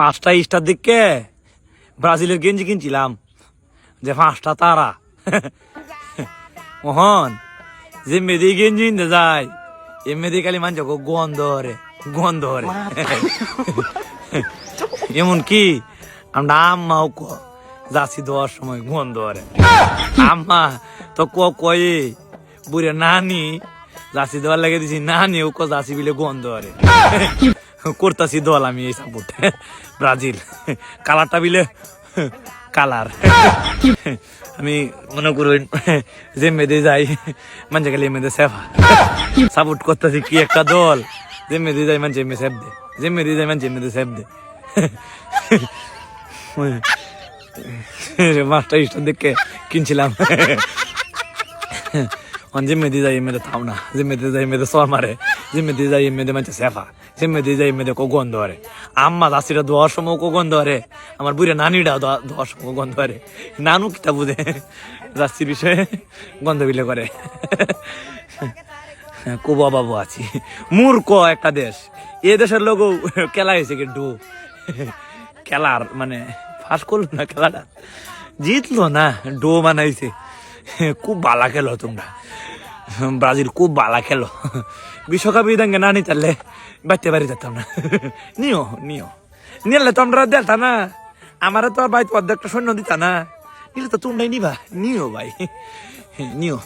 5টা স্টার দিকে ব্রাজিলের গেঞ্জি কিনছিলাম, যে 5টা তারা। মোহন যে মেদি গেঞ্জি কিনতে যায়, এ মেদি খালি মানছ গন্ধ হরে, গন্ধ হরে। এমনকি আমরা আম্মাও যাচ্ছি দেওয়ার সময় গন্ধ হরে। আম্মা তো কয়ে বুড়ে নানি যাচ্ছি দেওয়ার লাগে দিছি, নানি ও যাচ্ছি বিলে গন্ধ হরে। করতেছি দল আমি এই সাপোর্ট ব্রাজিল, কালারটা বিলে কালার। আমি মনে করুন যে মেয়েদে যাই মানে গেলে মেয়েদের সেফা সাপোর্ট করতেছি কি একটা দল, যে মেয়েদে যাই মানে মেয়ে সেফ দে, যে মেয়েদে যাই মানে মেয়েদের সেফ দে। 5টা স্টার দেখে কিনছিলাম। যে মেয়েদে যাই মেয়েদের থাম না, যে মেয়েদে যাই মেয়েদের সর মারে, যে মেয়েদে যাই মেয়েদের মানে সেফা, যে মেয়েদে যাই মেয়েদের কো গন্ধ হরে। আম্মা দাসিটা দোয়ার সময় কো গন্ধ হরে, আমার বুড়ে নানিটা দোয়ার সময় গন্ধ হরে। নানু কিতা বুঝে যাচ্ছির বিষয়ে গন্ধ বিলে করে। কো বাবু আছি মূর্খ একটা দেশ, এ দেশের লোক খেলা হয়েছে কিন্তু খেলার মানে ফাঁস করলো না, খেলাটা জিতলো না, ডো বানাইছে। খুব বালা খেলো তোমরা, ব্রাজিল খুব বালা খেলো। বিশ্বকাপ ইদাঙ্গে না নি চাললে বাড়তে বাড়ি যেতাম না। নিও নিও নিলে তোমরা দেতা না, আমার তো আর ভাই অর্ধেকটা সৈন্য দিতা না, নিলে তো তোমরাই নিবা। নিও ভাই নিও।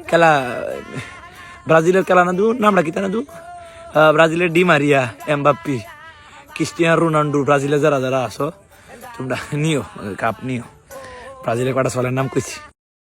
খেলা ব্রাজিলের খেলা না দু নামটা কিতা না দু, ব্রাজিলের Di Maria, Mbappé, Cristiano Ronaldo, ব্রাজিলে যারা যারা আসো তোমরা নিও কাপ নিও। ব্রাজিলের কটা চলের নাম কইছি।